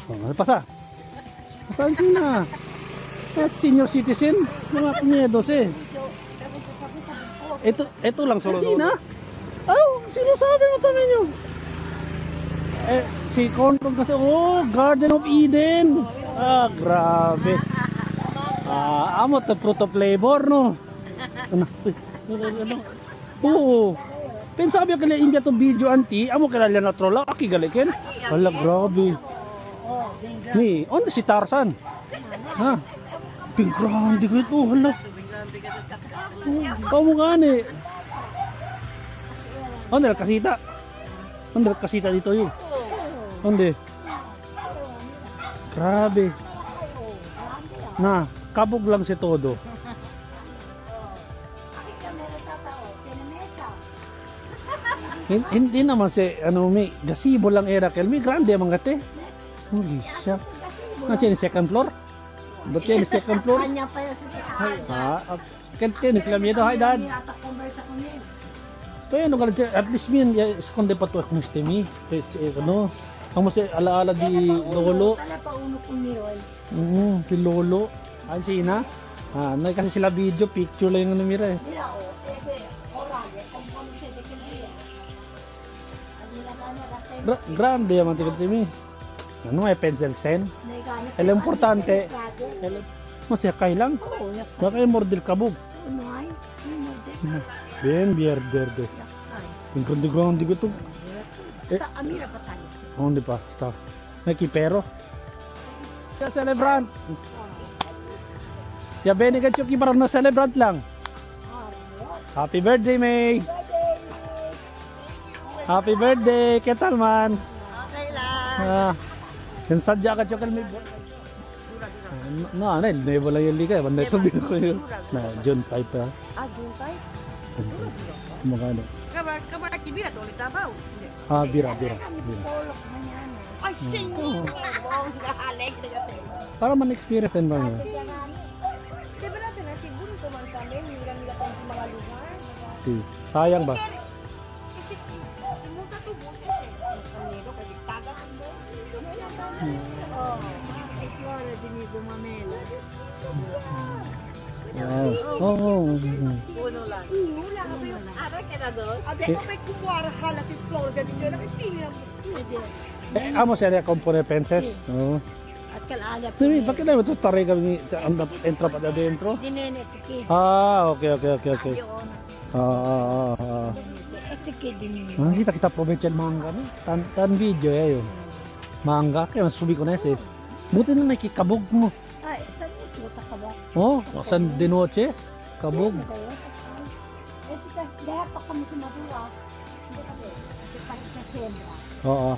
Oh, pasa. Saan sina? Senior citizen, mga kumyedos eh. Ito lang solo. Sina? Oh, sino sabi mo tayo nyo? Si Control kasi, Garden of Eden. Grabe. Amo to fruit of labor, no? Oo. Sabi ko kaya imbya to video anti, amo kaya na trola, aki galikin. Hala, grabe. Ni, onda si Tarzan. Ha? Grande ko ito, hala. Kamu gani. Onda kasita. Onda kasita dito yun. Onda. Grabe. Na, kabog lang si todo. Hindi naman si may gasibo lang era kel may grande man gate. Hindi siya. Ni second floor. Ba't yan second floor? Kanya pa yun sa Kante ni klamyedo hay dad. Pero no at least min eskonde pa to ng stemi. Ano? Amo si alaala di lolo. Kala pa uno ko niyoy. Si lolo. Ay sina? Nay kasi sila video picture lang yung numira eh. Mira ese orale como se de que Grande yaman tigil timi. Ano may pencil sen? El importante. Masakay lang. Baka yung mordil kabog. Bien, verde. Yung grande ko ito. Amira pa tayo. Hindi pa. Stop. Nakipero. Celebrant. Ya bene ka chuki para na celebrant lang. Happy birthday, May. Happy birthday, Ketalman. Okay lang. Yung sadya ka chokal may never lang yung liga. Banda ito bino ko yun. June 5 pa. June 5? Magano? Kabar kibira to ulit tabaw. Bira. Ay, sing! Para man-experience din ba niya? Diba na sa natin, bunito man kami, nila tayo sa mga lugar. Sayang ba? Kasi, simuta to buses eh. Kanilo, kasi tagaan mo. Flora din ni Gumamela. Uno lang. Ara ka na dos? Ate, ko may kumuara hala si Flora din dyan. Napipili lang. Amo siya compone penses? Oo. At kalala po. Bakit na ito taray kami entro pa dentro? Dinene, tiki. Okay. Tiki din. Kita provincial manga ni. Tan video yun. Manga kaya masubi ko na yun. Buti na nakikabog mo. Ay, saan mo tuta ka ba? San de noche? Kabog. Dahil pa kami sa Madura. Hindi kami. Sa Sembra. Oo.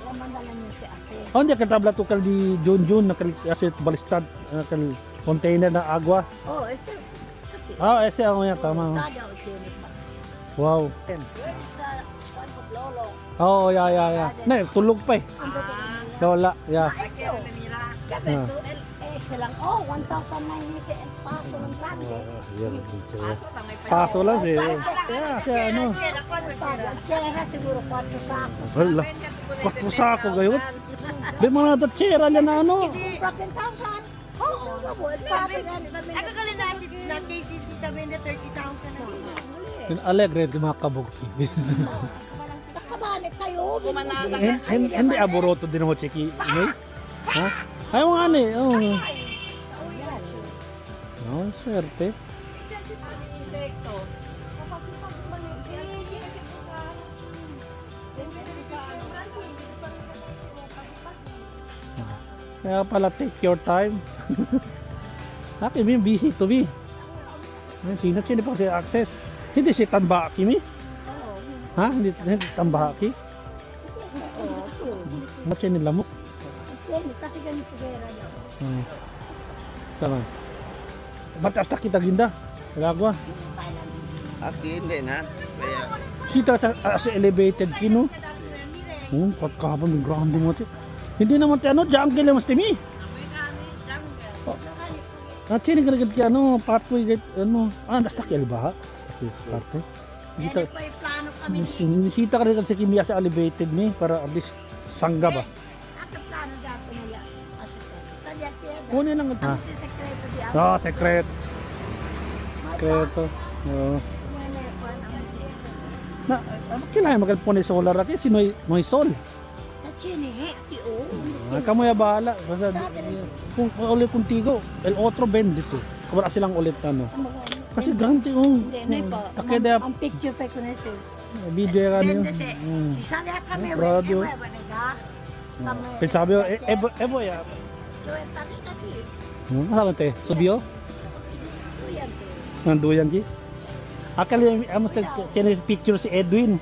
Mandalan niyo si Ase. Hindi ka tabla tukal di Jun kasi balistad nakal container na agua. Ese. Ese ang yan tama. Wow. Where is the one of Lolo? Yeah. Tulog pa eh. Lola, yeah. Ese lang. 1,009 ese el paso ng grande. Paso lang siya. Siya ano. Chera siguro 4 sacos. Wala. 4 sako gayon. Di mga datsera yan na ano. 14,000. Oo, ako kali na KCC kami na 30,000 na. Yung alegre di mga kabuki. Nakabanik kayo. Hindi aboroto din mo chiki. Ha? Ayaw nga ni. Swerte. Kaya pala take your time. Akin may busy to be. Sino pa kasi access. Hindi si Tanba Kimi. Ha? Hindi Tanba Ki. Ano nila mo? Kasi ganito pera daw. Tama. Batas tak kita ginda. Lagwa. Aki hindi na. Kaya Sita sa elevated kino. Pagkahapon ng grande mo ti. Hindi naman ti ano jungle mas timi. At sini gagad ki ano pathway gate ano basta ki albaha. Parte. Kita plano kami. Sinisita ka rin sa kimia sa elevated ni para at least sangga ba. Plano dato na Kunin lang ito. Si sekreto di ako. Oh, secret. Sekreto. Oo. Na, kailangan magkalpon ni solar aki. Sinoy may sol. Tachini, tio. Kamu ya bahala. Basta, kung ulit contigo, el otro bendito. Kabara silang ulit ano. Kasi ganti oh. Hindi pa. Takeda Ang picture tayo ko na siya. video ya kanyo. Si Sanya kami. Radio. Pensabi yo, ebo ya. Masama te, subiyo? Nanduyan ki. Akala amos channel picture si Edwin.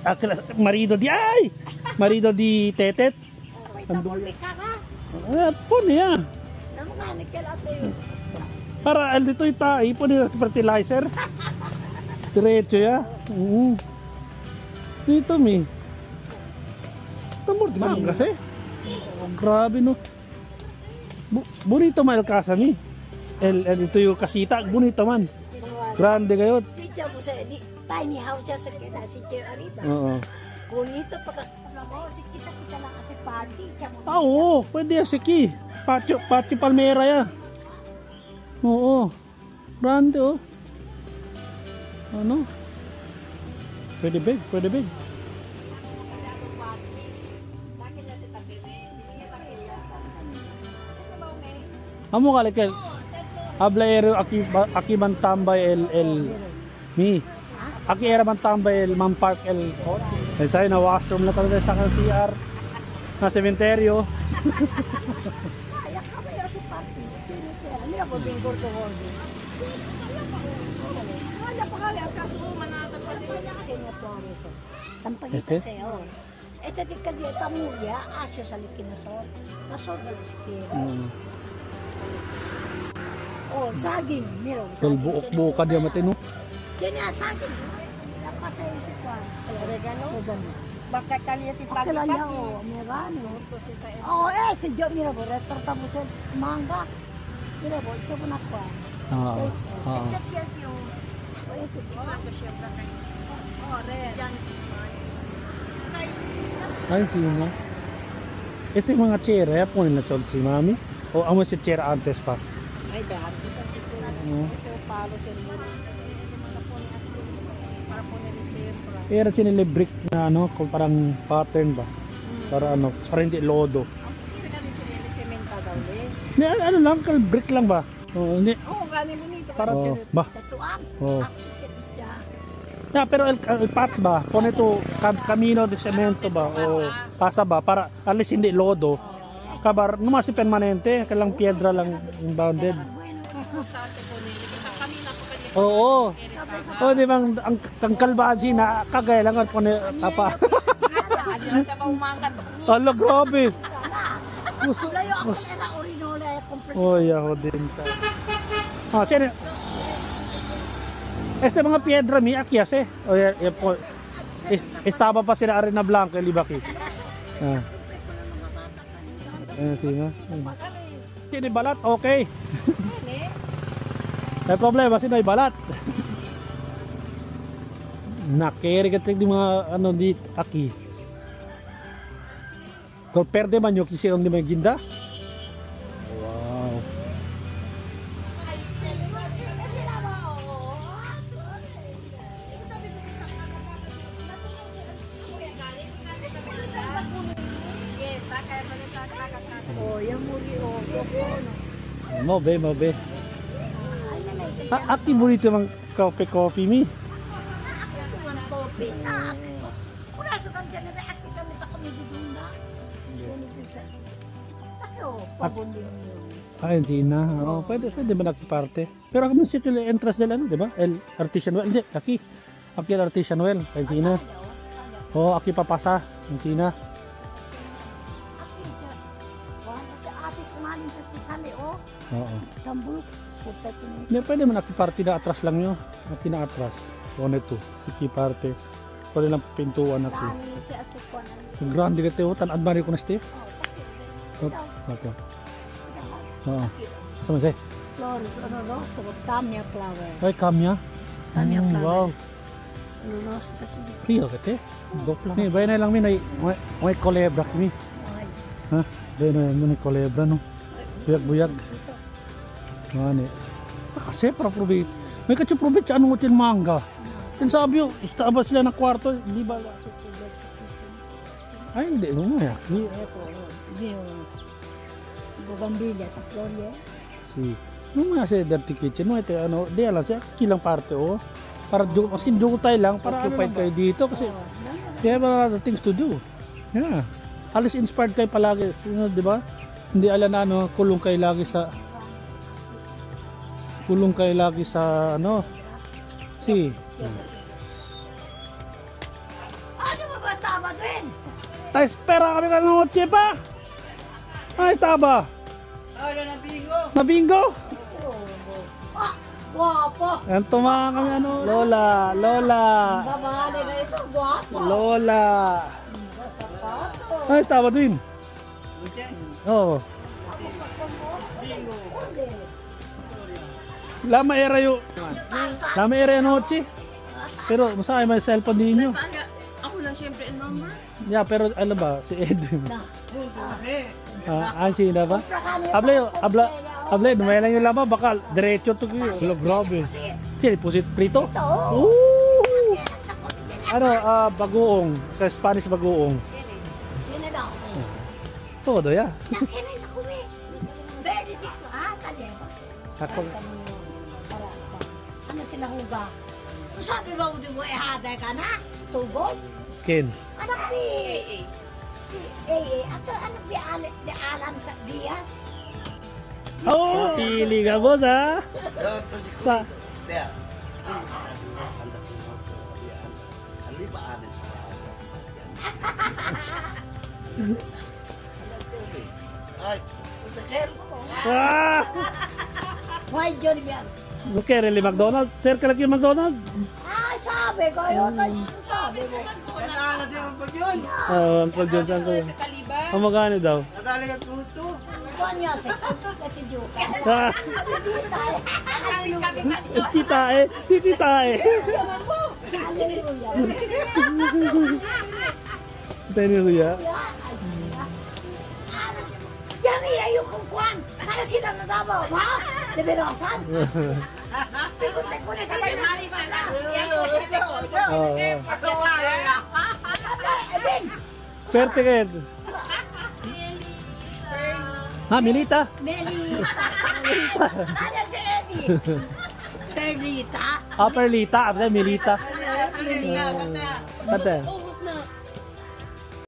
Akala marido di ay. Marido di Tetet. Pon ya. Para al dito ita, ipon ni fertilizer. Diretso ya. Dito mi. Tamor di kasi. Oh, grabe no. Bonito man el casa mi. Ito yung kasita, bonito man. Grande kayo. Si Chavo sa tiny house siya sa kina, si Chavo Arriba. Oo. Bonito pagka si kita lang kasi party. Oo, pwede yan siki. Patio Palmera ya. Oo. Grande oh. Ano? Pwede big, pwede big. Amo kali kel. Hablaero aki man tambay el mi. Aki era man tambay el Man Park el. Sa na washroom na talaga sa CR. Na sementeryo. Ay, kami yung si party. Mira po din gordo gordo. Wala pa kali ang kaso manata pa din. Kanya Flores. Tampagita sa'yo. Ito di ka di tamuya, asyo sa likin na sor. Nasor na si Kira. Oh, saging. Mira, Sel buok-buok dia matino. Diyan niya, saging. Lapas sa'yo si Kwan. Oregano? Oregano. Baka kaliya si Pagi Pagi. Oregano. Oh, si Jo, mira po, retorta mo sa mangga. Mira po, ito po na Kwan. Oo. Si Kwan. Oh, red. Ay, sino? Ito yung mga chair, po nila si Mami. O amo si chair antes pa. Ay, dahil. Ito palo sa muro. Para po nila siyempre. Era sinili brick na ano, kung parang pattern ba? Para ano, para hindi lodo. Hindi kami sinili sementa daw eh. Hindi, ano lang, brick lang ba? Oo, hindi. Oo, galing mo nito. Para ba? Tatuan. Oo. Yeah, pero el pat ba? Kung ito camino de cemento ba o pasa ba para alis hindi lodo. Kabar numasi permanente, kalang piedra lang bounded. Oo. Oh, di bang ang kalbaji na kagaya lang ko ni papa. Sa paumangkat. Ala grabe. Layo ako na orinola compressor. Oh, yaho din ta. Ah, tiene. Este mga piedra mi akyas eh. O estaba pa sila Arena Blanca libaki. Ah. Sino? Sino balat? Okay. May problema sino ay balat. Nakere ka di mga ano di aki. Kung perde man yung kisirong di mga ginda. Wow. Oh, yung muli oh. Mabe. Aki bonito mang coffee mi. Kopi na. Wala sa kami dyan na aki kami sa komedi dun na. Takyo, pabundin nyo. Ayun sina. Oh, pwede ba nakiparte? Pero ako man siya entrance nila ano, di ba? El Artisan Well. Hindi, aki el Artisan Well. Ayun sina. Oh, aki papasa. Ayun sina. Oo. Tambulok. Puta ko Hindi, pwede mo nakiparte na atras lang nyo. At pinaatras. Kung ito, siki parte. Pwede lang pintuan ako. dami siya sa kwan. Ang grande ka tayo, tanad ba rin ko na stay? Ito. Oo. Sama siya. Flores, ano rosa, camia flower. Ay, kamya. Camia flower. Wow. Ano rosa kasi. Rio ka te. Dopla. May bayan na lang may kulebra kami. Ha? Bayan na lang may kulebra no. buyag-buyag. Mani. Kasi para probit. May katsu probit sa anong hotel mangga. Yan sabi yun, gusto ba sila ng kwarto? Hindi ba? Ay, hindi. Lumaya. Ito, Venus. Bougainvillea, Taploria. Si. Lumaya sa dirty kitchen. No, ito ano, di alam siya. Kilang parte oh. Para maskin joke tayo lang. Para occupied kayo dito. Kasi you have a lot of things to do. Yeah. Alis inspired kayo palagi. Di ba? Hindi alam na ano, kulong kayo lagi sa ano. Si. Ano ba ba tama din? Tayo espera kami ka ng noche pa. Ay, taba. Ano na bingo? Na bingo? Ah, guwapo. Yan tumahan kami ano. Lola. Babahali na ito, guwapo. Lola. Sapato. Ay, taba din. Oo. Lama era yung noche. Pero masakay may cellphone din nyo. Ako lang siyempre ang number. Yeah, pero ano ba? Si Edwin. Ansi na ba? Able, dumaya lang yung lama. Baka diretso to kayo. Hello, grabe. Sili, pusit prito? Ito. Ooh! Ano, bagoong. Spanish bagoong. Sino daw? Todo, ya. Nakinig sa kuwi. Very dito. Taleba. Ako. Ano sila huga? Kung sabi ba mo haday ka na? Tugol? Ken. Anak ni... Si AA. Anak ni Alan Diaz. Oh, pili ka, boss, ha? Sa... There. Alibaan. Ay, putakil. Ah! Why Johnny Bian? Okay, really, McDonald's. Sir, kalaki yung McDonald's. Sabi ko yun. Sabi mo. Kailangan natin ang pag-yun. Uncle John, saan ko yun? Kaliban. Ang magkano daw? Nadali ka tuto. Kuhan niya si Kati Joka. Ah! Si Tae. Si Tae. Hallelujah. Tayo ni Ruya. Yami, ayun kong kuhan. Kala sila nagabaw, ha? Liberosan. Pikot-pikot ko na kayo na. Oo. Edwin! Swerte kayo. Ha, Milita? Melita. Ano si Eddie? Perlita. Ah, Perlita. Milita. Kata.